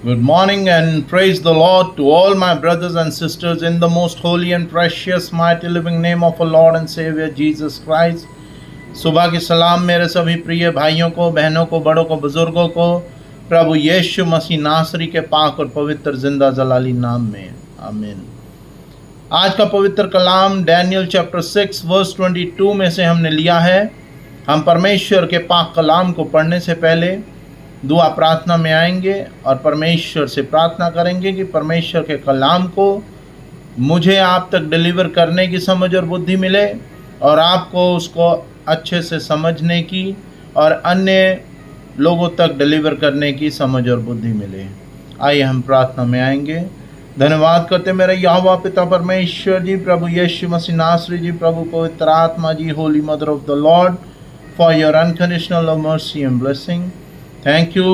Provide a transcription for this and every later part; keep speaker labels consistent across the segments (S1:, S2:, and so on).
S1: Good morning and praise the Lord to all my brothers and sisters in the most holy and precious mighty living name of our Lord and Savior Jesus Christ. सुबह की सलाम मेरे सभी प्रिय भाइयों को, बहनों को, बड़ों को, बुजुर्गों को प्रभु यीशु मसीह नासरी के पाक और पवित्र जिंदा जलाली नाम में आमीन। आज का पवित्र कलाम डैनियल चैप्टर 6 वर्स 22 में से हमने लिया है। हम परमेश्वर के पाक कलाम को पढ़ने से पहले दुआ प्रार्थना में आएंगे और परमेश्वर से प्रार्थना करेंगे कि परमेश्वर के कलाम को मुझे आप तक डिलीवर करने की समझ और बुद्धि मिले और आपको उसको अच्छे से समझने की और अन्य लोगों तक डिलीवर करने की समझ और बुद्धि मिले। आइए हम प्रार्थना में आएंगे। धन्यवाद करते मेरे यहोवा पिता परमेश्वर जी, प्रभु यीशु मसीह नासरी जी, प्रभु पवित्र आत्मा जी, holy mother of the lord, for your unconditional love, mercy and blessing. Thank you,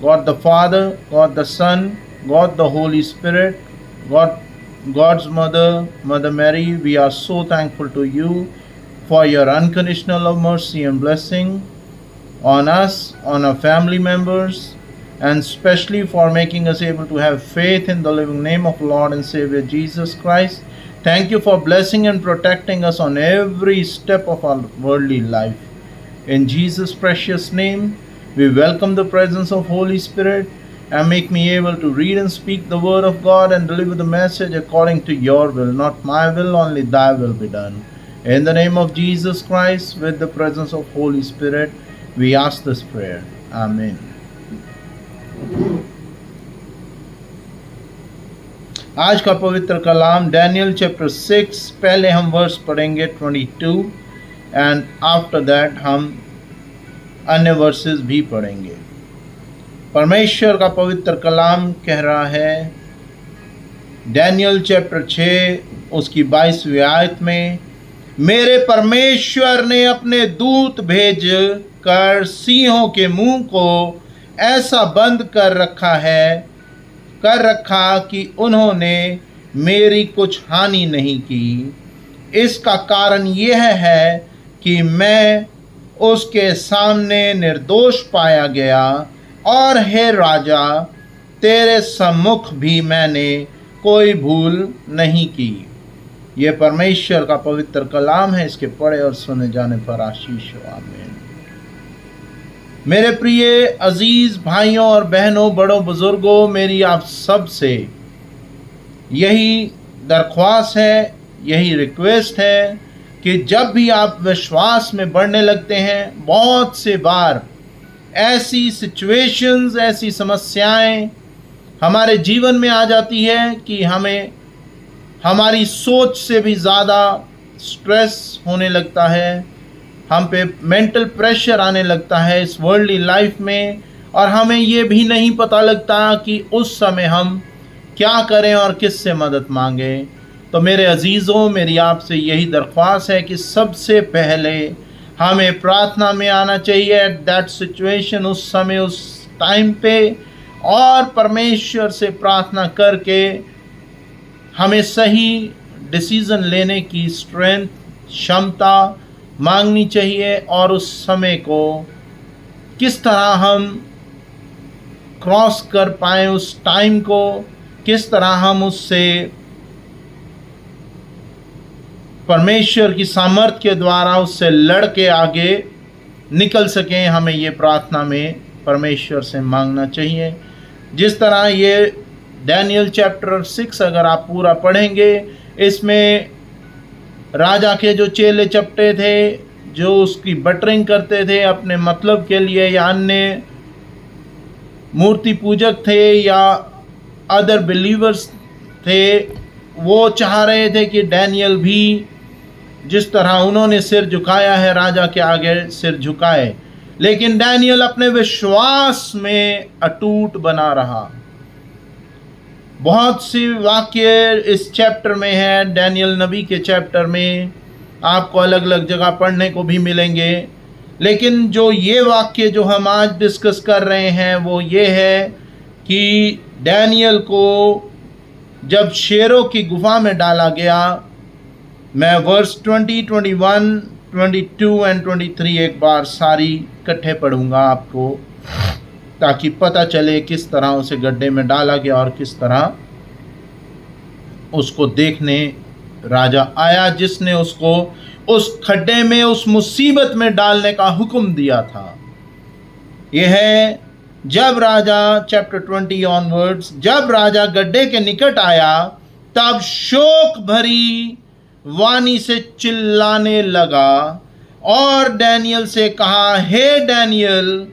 S1: God the Father, God the Son, God the Holy Spirit, God's Mother, Mother Mary. We are so thankful to you for your unconditional love, mercy and blessing on us, on our family members, and especially for making us able to have faith in the living name of Lord and Savior Jesus Christ. Thank you for blessing and protecting us on every step of our worldly life. In Jesus' precious name, we welcome the presence of Holy Spirit and make me able to read and speak the word of God and deliver the message according to your will, not my will, only thy will be done. In the name of Jesus Christ, with the presence of Holy Spirit, we ask this prayer. Amen. आज का पवित्र कलाम Daniel chapter 6, पहले हम verse पढ़ेंगे 22 and after that हम अन्य versus भी पढ़ेंगे। परमेश्वर का पवित्र कलाम कह रहा है डैनियल चैप्टर 6 उसकी 22वीं आयत में, मेरे परमेश्वर ने अपने दूत भेज कर सिंहों के मुंह को ऐसा बंद कर रखा कि उन्होंने मेरी कुछ हानि नहीं की। इसका कारण यह है कि मैं उसके सामने निर्दोष पाया गया और हे राजा, तेरे सम्मुख भी मैंने कोई भूल नहीं की। यह परमेश्वर का पवित्र कलाम है। इसके पढ़े और सुने जाने पर आशीष हो। आमीन। मेरे प्रिय अजीज भाइयों और बहनों, बड़ों बुजुर्गों, मेरी आप सब से यही दरख्वास्त है, यही रिक्वेस्ट है कि जब भी आप विश्वास में बढ़ने लगते हैं, बहुत से बार ऐसी सिचुएशंस, ऐसी समस्याएं हमारे जीवन में आ जाती है कि हमें हमारी सोच से भी ज़्यादा स्ट्रेस होने लगता है, हम पे मेंटल प्रेशर आने लगता है इस वर्ल्डली लाइफ में, और हमें ये भी नहीं पता लगता कि उस समय हम क्या करें और किससे मदद मांगें। तो मेरे अजीज़ों, मेरी आपसे यही दरख्वास्त है कि सबसे पहले हमें प्रार्थना में आना चाहिए एट दैट सिचुएशन, उस समय, उस टाइम पे, और परमेश्वर से प्रार्थना करके हमें सही डिसीज़न लेने की स्ट्रेंथ, क्षमता मांगनी चाहिए और उस समय को किस तरह हम क्रॉस कर पाएँ, उस टाइम को किस तरह हम उससे परमेश्वर की सामर्थ्य के द्वारा उससे लड़ के आगे निकल सकें, हमें ये प्रार्थना में परमेश्वर से मांगना चाहिए। जिस तरह ये डैनियल चैप्टर 6 अगर आप पूरा पढ़ेंगे, इसमें राजा के जो चेले चपटे थे, जो उसकी बटरिंग करते थे अपने मतलब के लिए, या अन्य मूर्ति पूजक थे या अदर बिलीवर्स थे, वो चाह रहे थे कि डैनियल भी जिस तरह उन्होंने सिर झुकाया है राजा के आगे सिर झुकाए, लेकिन डैनियल अपने विश्वास में अटूट बना रहा। बहुत सी वाक्य इस चैप्टर में है, डैनियल नबी के चैप्टर में आपको अलग अलग जगह पढ़ने को भी मिलेंगे, लेकिन जो ये वाक्य जो हम आज डिस्कस कर रहे हैं वो ये है कि डैनियल को जब शेरों की गुफा में डाला गया, मैं वर्स 20, 21, 22 एंड 23 एक बार सारी इकट्ठे पढ़ूंगा आपको। ताकि पता चले किस तरह उसे गड्ढे में डाला गया और किस तरह उसको देखने राजा आया जिसने उसको उस खड्डे में, उस मुसीबत में डालने का हुक्म दिया था। यह है जब राजा चैप्टर 20 ऑनवर्ड्स, जब राजा गड्ढे के निकट आया तब शोक भरी वाणी से चिल्लाने लगा और डैनियल से कहा, हे डैनियल,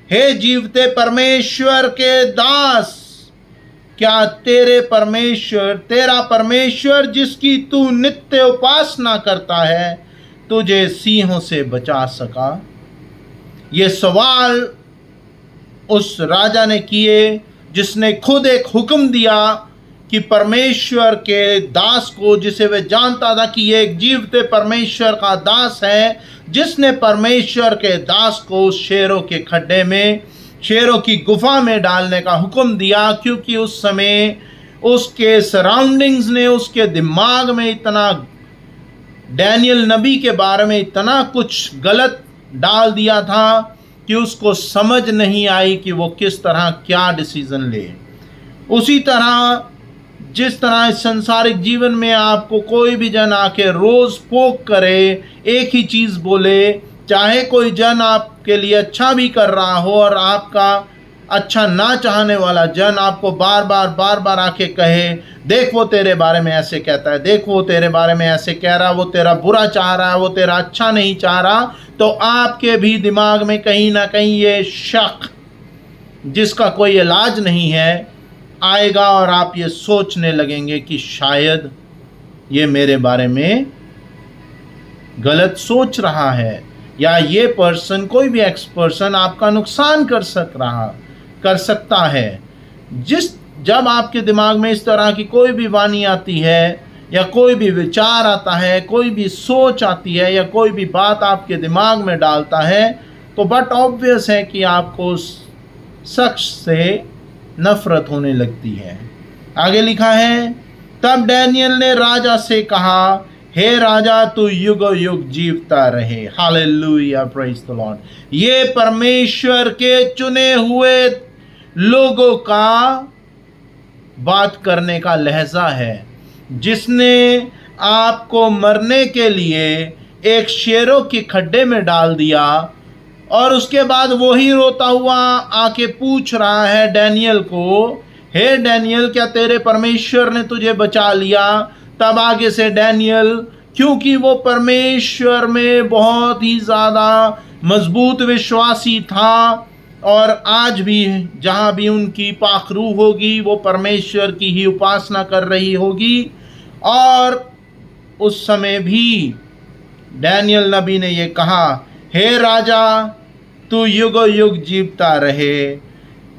S1: हे जीवते परमेश्वर के दास, क्या तेरा परमेश्वर जिसकी तू नित्य उपासना करता है तुझे सिंहों से बचा सका? ये सवाल उस राजा ने किए जिसने खुद एक हुक्म दिया कि परमेश्वर के दास को, जिसे वह जानता था कि ये एक जीवते परमेश्वर का दास है, जिसने परमेश्वर के दास को शेरों के खड्डे में, शेरों की गुफा में डालने का हुक्म दिया, क्योंकि उस समय उसके सराउंडिंग्स ने उसके दिमाग में इतना, डैनियल नबी के बारे में इतना कुछ गलत डाल दिया था कि उसको समझ नहीं आई कि वो किस तरह क्या डिसीजन ले। उसी तरह जिस तरह इस संसारिक जीवन में आपको कोई भी जन आके रोज पोक करे, एक ही चीज बोले, चाहे कोई जन आपके लिए अच्छा भी कर रहा हो और आपका अच्छा ना चाहने वाला जन आपको बार बार आके कहे, देख वो तेरे बारे में ऐसे कहता है, देख वो तेरे बारे में ऐसे कह रहा है, वो तेरा बुरा चाह रहा है, वो तेरा अच्छा नहीं चाह रहा, तो आपके भी दिमाग में कहीं ना कहीं ये शक, जिसका कोई इलाज नहीं है, आएगा और आप ये सोचने लगेंगे कि शायद ये मेरे बारे में गलत सोच रहा है, या ये पर्सन, कोई भी एक्स पर्सन आपका नुकसान कर सकता है। जब आपके दिमाग में इस तरह की कोई भी वाणी आती है, या कोई भी विचार आता है, कोई भी सोच आती है, या कोई भी बात आपके दिमाग में डालता है, तो बट ऑब्वियस है कि आपको उस शख्स से नफरत होने लगती है। आगे लिखा है, तब डैनियल ने राजा से कहा, हे राजा, तू युग युग जीवता रहे। Hallelujah, praise the Lord. ये परमेश्वर के चुने हुए लोगों का बात करने का लहजा है, जिसने आपको मरने के लिए एक शेरों के खड्डे में डाल दिया, और उसके बाद वही रोता हुआ आके पूछ रहा है डैनियल को, हे डैनियल, क्या तेरे परमेश्वर ने तुझे बचा लिया? तब आगे से डैनियल, क्योंकि वो परमेश्वर में बहुत ही ज़्यादा मजबूत विश्वासी था, और आज भी जहाँ भी उनकी पाखरू होगी वो परमेश्वर की ही उपासना कर रही होगी, और उस समय भी डैनियल नबी ने ये कहा, हे राजा, तू युग युग जीवता रहे।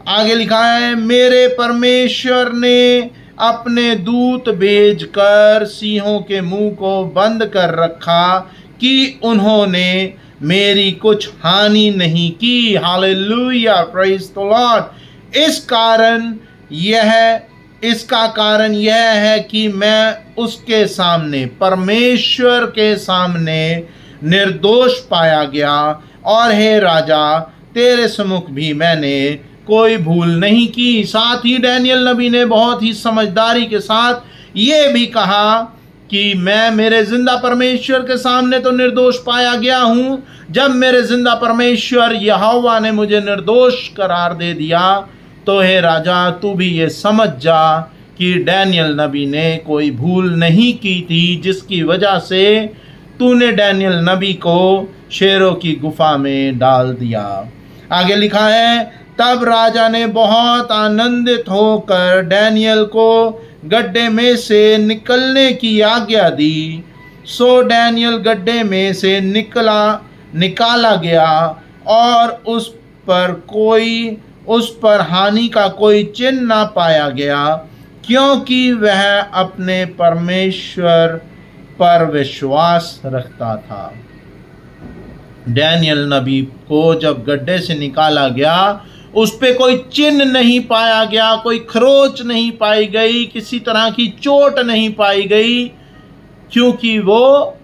S1: आगे लिखा है, मेरे परमेश्वर ने अपने दूत भेजकर सिंहों के मुंह को बंद कर रखा कि उन्होंने मेरी कुछ हानि नहीं की। Hallelujah, praise the Lord. इसका कारण यह है कि मैं उसके सामने, परमेश्वर के सामने निर्दोष पाया गया, और हे राजा, तेरे सम्मुख भी मैंने कोई भूल नहीं की। साथ ही डैनियल नबी ने बहुत ही समझदारी के साथ ये भी कहा कि मैं मेरे जिंदा परमेश्वर के सामने तो निर्दोष पाया गया हूँ, जब मेरे जिंदा परमेश्वर यहोवा ने मुझे निर्दोष करार दे दिया, तो हे राजा, तू भी ये समझ जा कि डैनियल नबी ने कोई भूल नहीं की थी, जिसकी वजह से तूने डैनियल नबी को शेरों की गुफा में डाल दिया। आगे लिखा है, तब राजा ने बहुत आनंदित होकर डैनियल को गड्ढे में से निकलने की आज्ञा दी। सो डैनियल गड्ढे में से निकाला गया, और उस पर हानि का कोई चिन्ह ना पाया गया, क्योंकि वह अपने परमेश्वर पर विश्वास रखता था। डैनियल नबी को जब गड्ढे से निकाला गया, उस पे कोई चिन्ह नहीं पाया गया, कोई खरोच नहीं पाई गई, किसी तरह की चोट नहीं पाई गई, क्योंकि वो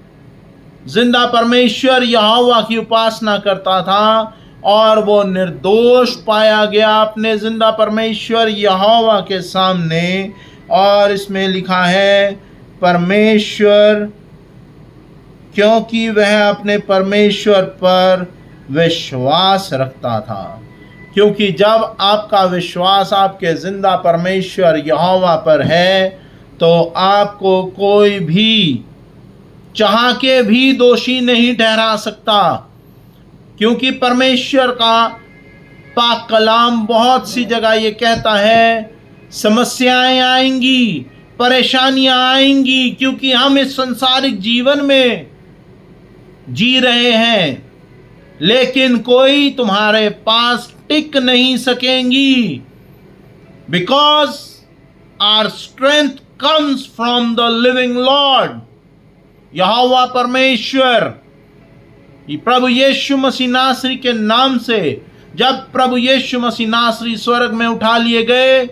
S1: जिंदा परमेश्वर यहोवा की उपासना करता था। और वो निर्दोष पाया गया अपने जिंदा परमेश्वर यहोवा के सामने। और इसमें लिखा है परमेश्वर, क्योंकि वह अपने परमेश्वर पर विश्वास रखता था। क्योंकि जब आपका विश्वास आपके जिंदा परमेश्वर यहोवा पर है तो आपको कोई भी चाह के भी दोषी नहीं ठहरा सकता। क्योंकि परमेश्वर का पाक कलाम बहुत सी जगह ये कहता है समस्याएं आएंगी, परेशानियां आएंगी, क्योंकि हम इस संसारिक जीवन में जी रहे हैं, लेकिन कोई तुम्हारे पास टिक नहीं सकेंगी। Because our strength comes from the living lord, यहोवा परमेश्वर। प्रभु यीशु मसीह नासरी के नाम से जब प्रभु यीशु मसीह नासरी स्वर्ग में उठा लिए गए,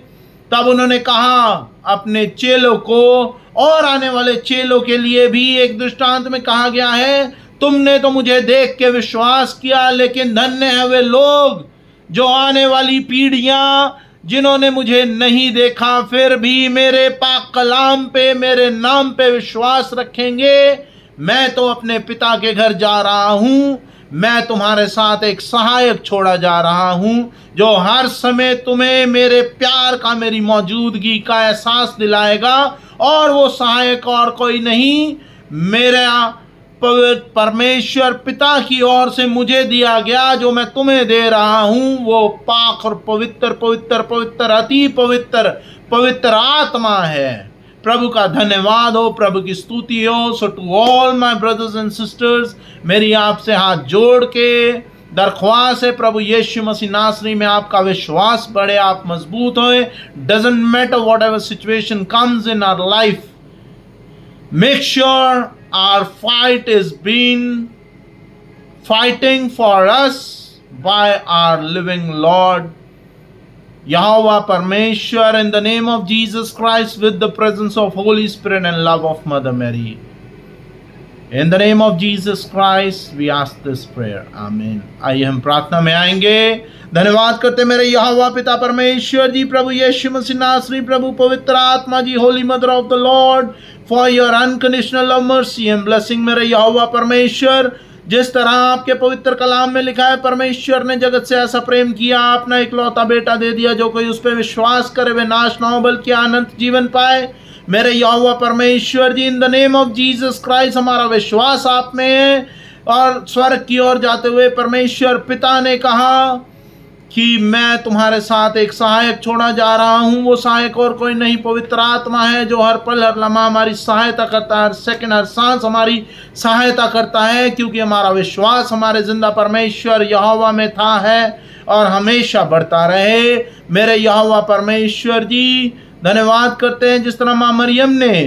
S1: तब उन्होंने कहा अपने चेलों को, और आने वाले चेलों के लिए भी एक दृष्टांत में कहा गया है, तुमने तो मुझे देख के विश्वास किया, लेकिन धन्य है वे लोग जो आने वाली पीढ़ियां जिन्होंने मुझे नहीं देखा फिर भी मेरे पाक कलाम पे, मेरे नाम पे विश्वास रखेंगे। मैं तो अपने पिता के घर जा रहा हूं, मैं तुम्हारे साथ एक सहायक छोड़ा जा रहा हूं जो हर समय तुम्हें मेरे प्यार का, मेरी मौजूदगी का एहसास दिलाएगा। और वो सहायक और कोई नहीं, मेरा परमेश्वर पिता की ओर से मुझे दिया गया जो मैं तुम्हें दे रहा हूं, वो पाक और पवित्र पवित्र पवित्र अति पवित्र पवित्र आत्मा है। प्रभु का धन्यवाद हो, प्रभु की स्तुति हो। So to all my brothers and sisters, मेरी आपसे हाथ जोड़ के दरख्वास्त है, प्रभु यीशु मसीह नासरी में आपका विश्वास बढ़े, आप मजबूत होए। Doesn't matter whatever situation comes in our life, make sure our fight is being fighting for us by our living Lord Yahweh Parmeshwar, in the name of Jesus Christ, with the presence of Holy Spirit and love of Mother Mary. In the name of Jesus Christ we ask this prayer. Amen. आइए हम प्रार्थना में आएंगे। धन्यवाद करते मेरे यहोवा पिता परमेश्वर जी, प्रभु यीशु मसीह नासरी, प्रभु पवित्र आत्मा जी, holy mother of the lord, for your unconditional love, mercy and blessing. मेरे यहोवा परमेश्वर, जिस तरह आपके पवित्र कलाम में लिखा है, परमेश्वर ने जगत से ऐसा प्रेम किया, अपना इकलौता बेटा दे दिया, जो कोई उस पर विश्वास करे वे नाश ना हो बल्कि अनंत जीवन पाए। मेरे यहोवा परमेश्वर जी, in the name of Jesus Christ, हमारा विश्वास आप में है। और स्वर्ग की ओर जाते हुए परमेश्वर पिता ने कहा कि मैं तुम्हारे साथ एक सहायक छोड़ा जा रहा हूँ, वो सहायक और कोई नहीं, पवित्र आत्मा है, जो हर पल हर लम्हा हमारी सहायता करता है, हर सेकंड हर सांस हमारी सहायता करता है, क्योंकि हमारा विश्वास हमारे जिंदा परमेश्वर यहोवा में था, है और हमेशा बढ़ता रहे। मेरे यहोवा परमेश्वर जी, धन्यवाद करते हैं जिस तरह माँ मरियम ने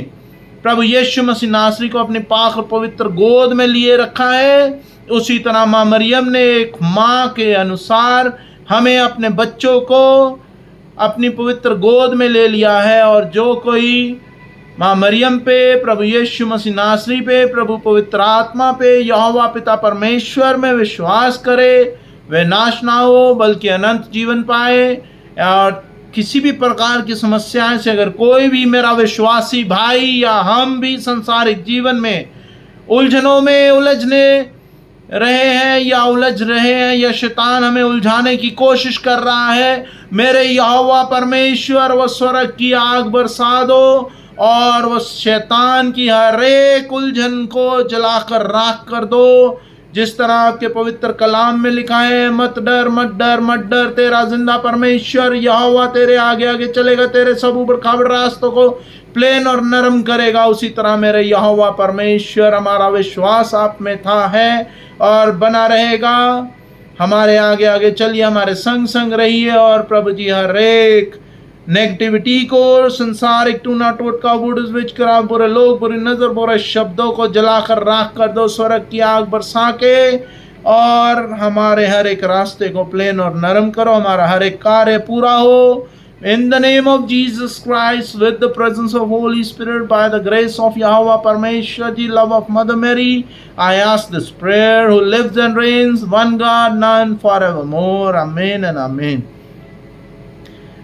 S1: प्रभु यीशु मसीह नासरी को अपनी पाक और पवित्र गोद में लिए रखा है, उसी तरह माँ मरियम ने एक माँ के अनुसार हमें अपने बच्चों को अपनी पवित्र गोद में ले लिया है। और जो कोई माँ मरियम पे, प्रभु यीशु मसीह नासरी पे, प्रभु पवित्र आत्मा पे, यहोवा पिता परमेश्वर में विश्वास करे, वे नाश ना हो बल्कि अनंत जीवन पाए। और किसी भी प्रकार की समस्याएं से अगर कोई भी मेरा विश्वासी भाई या हम भी संसारिक जीवन में उलझनों में उलझने रहे हैं या उलझ रहे हैं, या शैतान हमें उलझाने की कोशिश कर रहा है, मेरे यहोवा परमेश्वर वो स्वर्ग की आग बरसा दो और वो शैतान की हर एक उलझन को जलाकर राख कर दो। जिस तरह आपके पवित्र कलाम में लिखा है, मत डर मत डर मत डर, तेरा जिंदा परमेश्वर यहोवा तेरे आगे आगे चलेगा, तेरे सब ऊबड़ खाबड़ रास्तों को प्लेन और नरम करेगा। उसी तरह मेरे यहोवा परमेश्वर, हमारा विश्वास आप में था, है और बना रहेगा। हमारे आगे आगे चलिए, हमारे संग संग रहिए, और प्रभु जी हर एक नेगेटिविटी को, संसारिक टूना टोटका वुड्स विच कराम, बुरे लोग, बुरी नजर, बुरे शब्दों को जलाकर राख कर दो स्वर्ग की आग बरसा के, और हमारे हर एक रास्ते को प्लेन और नरम करो। हमारा हर एक कार्य पूरा हो, In the name of Jesus Christ, with the presence of Holy Spirit, by the grace of Yahweh Parmeshwar, love of Mother Mary, I ask this prayer, who lives and reigns, one God, now and forevermore. Amen and Amen.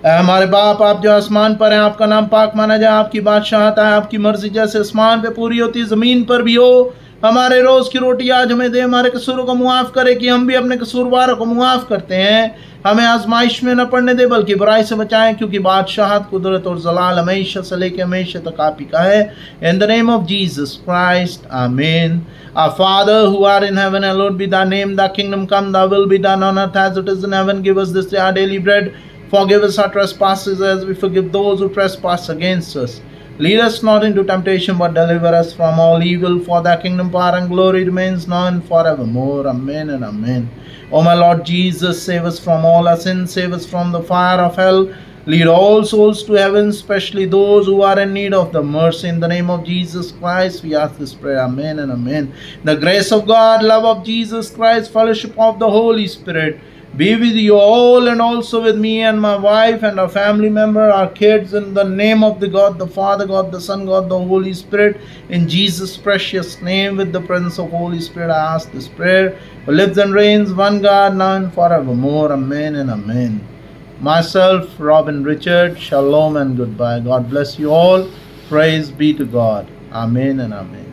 S1: हमारे बाप, आप जो आसमान पर हैं, आपका नाम पाक माना जाए, आपकी बादशाहत आए, आपकी मर्जी जैसे आसमान पे पूरी होती जमीन पर भी हो। हमारे रोज की रोटी आज हमें दे, हमारे कसूरों को मुआफ करे कि हम भी अपने कसूरवारों को मुआफ करते हैं। हमें आजमाइश में न पड़ने दे, बल्कि बुराई से बचाएं, क्योंकि बादशाहत, कुदरत और जलाल हमेशा से लेकर हमेशा तक आप ही का है। इन the name of Jesus Christ, आमीन। Our Father who art in heaven, hallowed be thy name, thy kingdom come, thy will be done on earth as it is in heaven. Give us this day our daily bread. Forgive us our trespasses as we forgive those who trespass against us. Lead us not into temptation, but deliver us from all evil. For thy kingdom, power, and glory remains now and forevermore. Amen and Amen. O my Lord Jesus, save us from all our sins, save us from the fire of hell. Lead all souls to heaven, especially those who are in need of the mercy. In the name of Jesus Christ, we ask this prayer. Amen and Amen. The grace of God, love of Jesus Christ, fellowship of the Holy Spirit be with you all, and also with me and my wife and our family member, our kids, in the name of the God, the Father, God, the Son, God, the Holy Spirit. In Jesus' precious name, with the presence of Holy Spirit, I ask this prayer, who lives and reigns, one God, now and forevermore. Amen and Amen. Myself, Robin Richard, shalom and goodbye. God bless you all. Praise be to God. Amen and Amen.